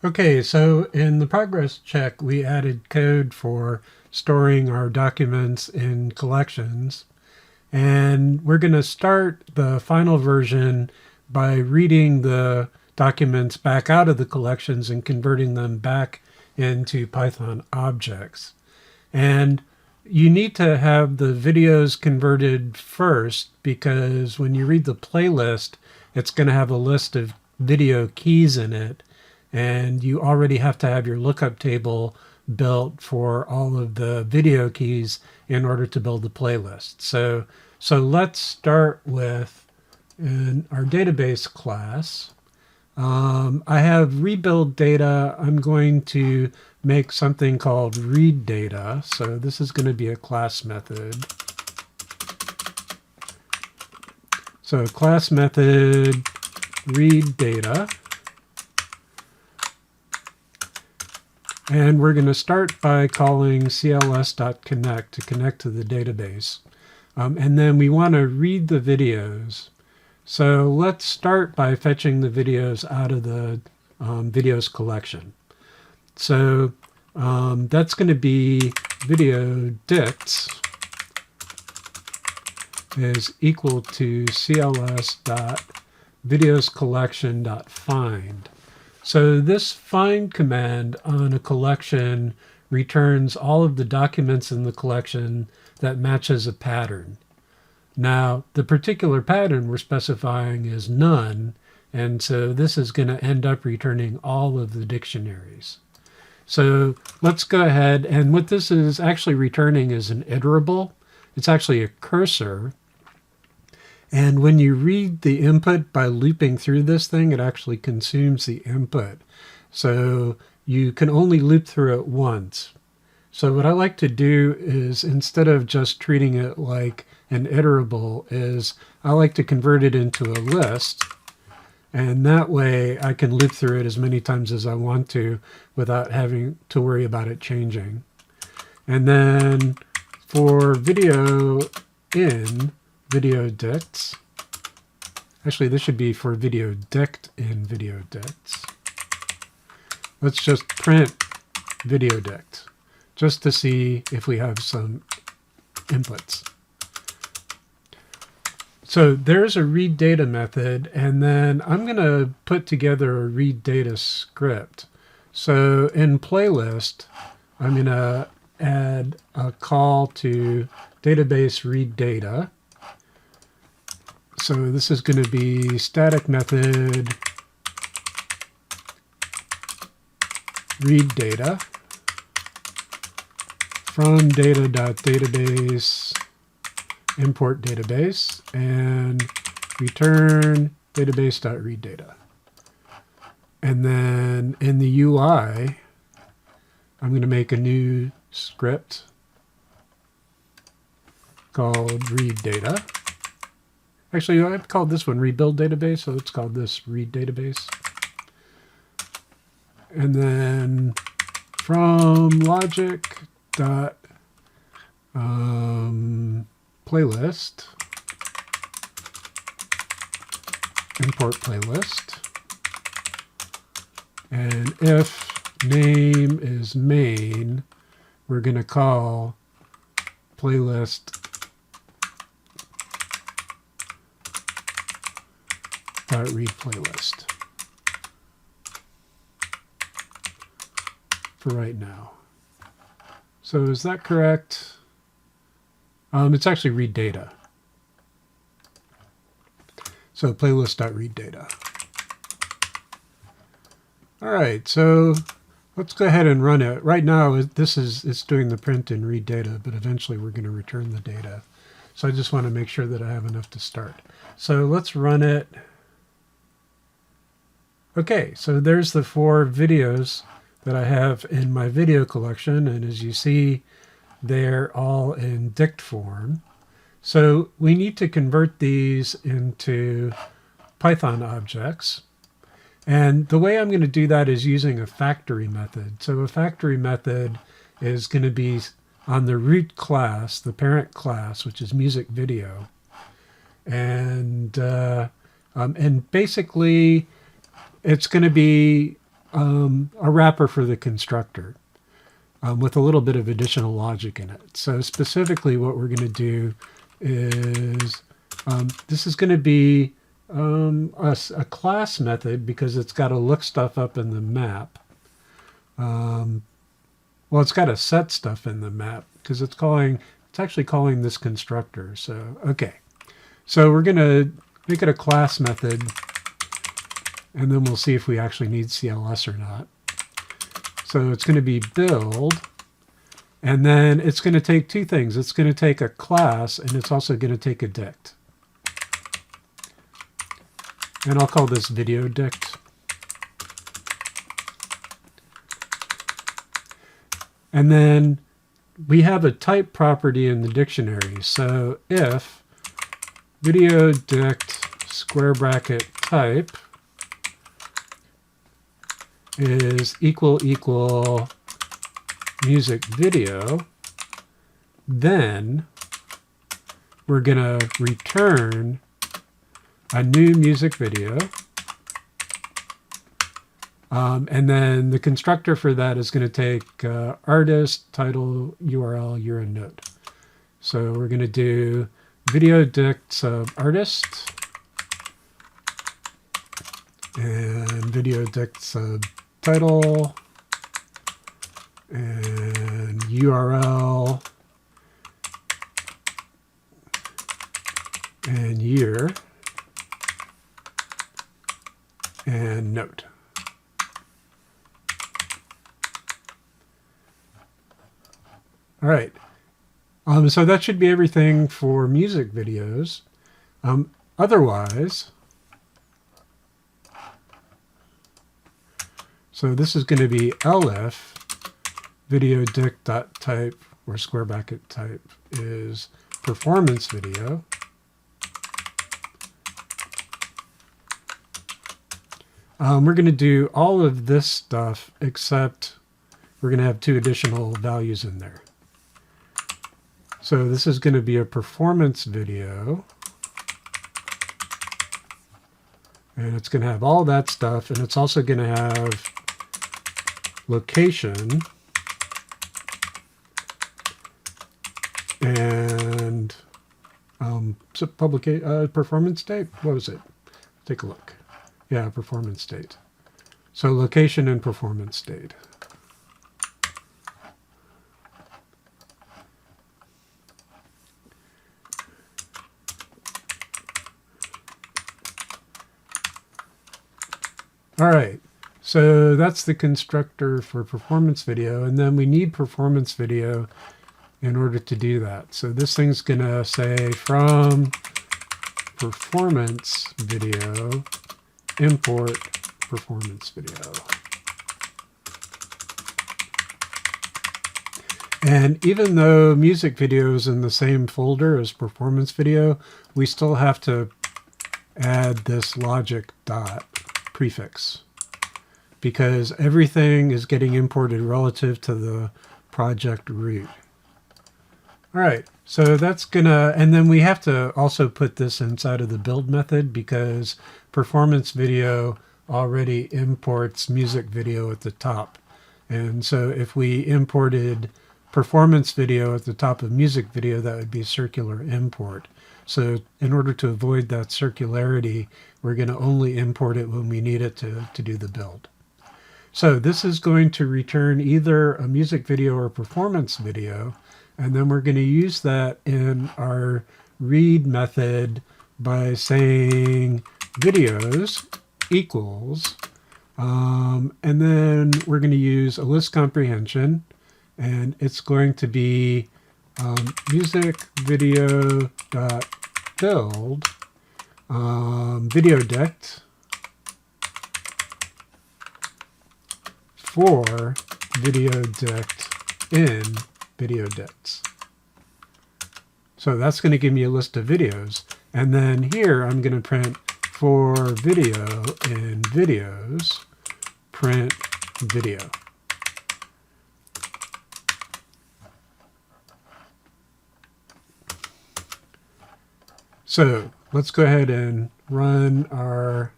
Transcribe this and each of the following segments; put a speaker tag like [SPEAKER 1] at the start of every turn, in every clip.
[SPEAKER 1] Okay, so in the progress check, we added code for storing our documents in collections. And we're going to start the final version by reading the documents back out of the collections and converting them back into Python objects. And you need to have the videos converted first because when you read the playlist, it's going to have a list of video keys in it. And you already have to have your lookup table built for all of the video keys in order to build the playlist. So let's start with in our database class. I have rebuild data. I'm going to make something called read data. So this is going to be a class method. So class method read data. And we're going to start by calling cls.connect to connect to the database. And then we want to read the videos. So let's start by fetching the videos out of the videos collection. So that's going to be video dicts is equal to cls.videoscollection.find. So this find command on a collection returns all of the documents in the collection that matches a pattern. Now, the particular pattern we're specifying is none, and so this is going to end up returning all of the dictionaries. So let's go ahead, and what this is actually returning is an iterable. It's actually a cursor. And when you read the input by looping through this thing, it actually consumes the input. So you can only loop through it once. So what I like to do is, instead of just treating it like an iterable, is I like to convert it into a list. And that way I can loop through it as many times as I want to without having to worry about it changing. And then for video in video dicts, actually this should be for video dict in video dicts. Let's just print video dict just to see if we have some inputs. So there's a read data method, and then I'm going to put together a read data script. So in playlist, I'm going to add a call to database read data. So this is going to be static method read data from data.database import database and return database.readData. And then in the UI, I'm going to make a new script called read data. Actually, I've called this one rebuild database, so it's called this read database. And then from logic dot playlist, import playlist, and if name is main, we're going to call playlist read playlist for right now. So is that correct? It's actually read data. So playlist.readData. All right, so let's go ahead and run it. Right now, it's doing the print and read data, but eventually we're going to return the data. So I just want to make sure that I have enough to start. So let's run it. Okay, so there's the 4 videos that I have in my video collection, and as you see, they're all in dict form. So we need to convert these into Python objects. And the way I'm going to do that is using a factory method. So a factory method is going to be on the root class, the parent class, which is music video. And basically, it's going to be a wrapper for the constructor with a little bit of additional logic in it. So specifically what we're going to do is this is going to be a class method because it's got to look stuff up in the map. Well, it's got to set stuff in the map because it's actually calling this constructor. So, okay. So we're going to make it a class method, and then we'll see if we actually need CLS or not. So it's going to be build, and then it's going to take two things. It's going to take a class, and it's also going to take a dict. And I'll call this video dict. And then we have a type property in the dictionary. So if video dict square bracket type is equal music video, then we're going to return a new music video. And then the constructor for that is going to take artist, title, URL, year, and note. So we're going to do video dict sub artist and video dict sub title and URL and year and note. All right. So that should be everything for music videos. Otherwise, so this is going to be elif video dict dot type or square bracket type is performance video. We're going to do all of this stuff except we're going to have two additional values in there. So this is going to be a performance video, and it's going to have all that stuff, and it's also going to have location and performance state. What was it? Take a look. Yeah, performance state. So location and performance state. All right, so that's the constructor for performance video, and then we need performance video in order to do that. So this thing's going to say from performance video, import performance video. And even though music video is in the same folder as performance video, we still have to add this logic dot prefix because everything is getting imported relative to the project root. All right, so that's gonna, and then we have to also put this inside of the build method because performance video already imports music video at the top. And so if we imported performance video at the top of music video, that would be circular import. So in order to avoid that circularity, we're going to only import it when we need it to do the build. So this is going to return either a music video or performance video, and then we're going to use that in our read method by saying videos equals, and then we're going to use a list comprehension, and it's going to be music video dot build video dict for video dict in video dicts. So that's going to give me a list of videos, and then here I'm going to print for video in videos print video. So let's go ahead and run our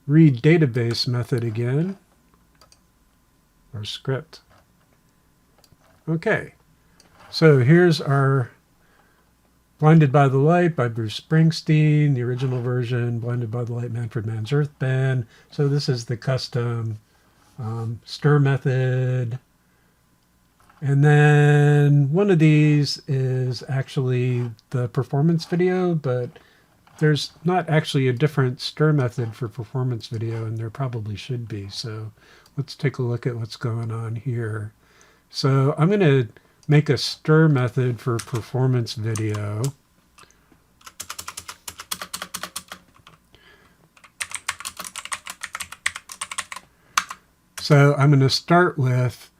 [SPEAKER 1] read database method again. our script. Okay, so here's our Blinded by the Light by Bruce Springsteen, the original version, Blinded by the Light, Manfred Mann's Earth Band. So this is the custom stir method. And then one of these is actually the performance video, but there's not actually a different stir method for performance video, and there probably should be. So let's take a look at what's going on here. So I'm going to make a stir method for performance video. So I'm going to start with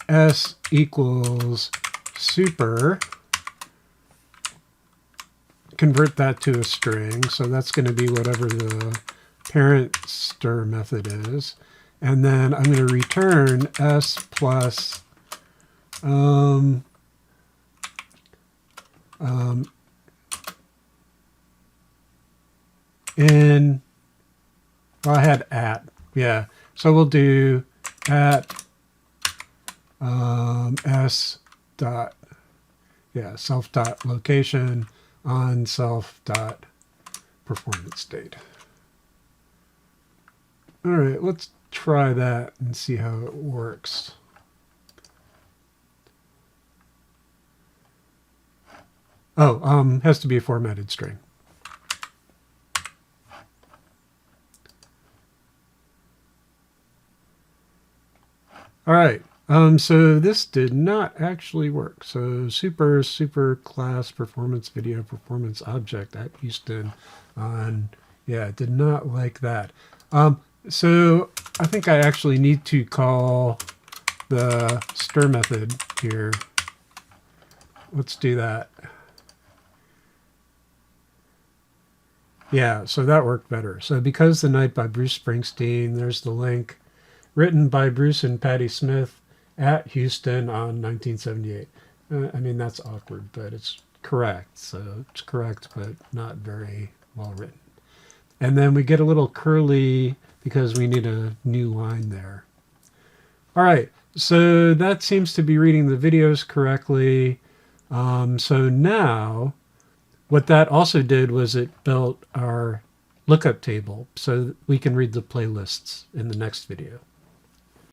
[SPEAKER 1] S equals super, convert that to a string. So that's going to be whatever the parent stir method is. And then I'm going to return S plus well, I had at, yeah. So we'll do at s dot, yeah, self dot location on self dot performance state. All right, let's try that and see how it works. Oh, has to be a formatted string. All right, so this did not actually work. So super class performance video performance object at Houston on, yeah, it did not like that. So I think I actually need to call the stir method here. Let's do that. Yeah, so that worked better. So Because the Night by Bruce Springsteen, there's the link, written by Bruce and Patti Smith at Houston on 1978. I mean, that's awkward, but it's correct. So it's correct, but not very well written. And then we get a little curly because we need a new line there. All right, so that seems to be reading the videos correctly. So now, what that also did was it built our lookup table so we can read the playlists in the next video.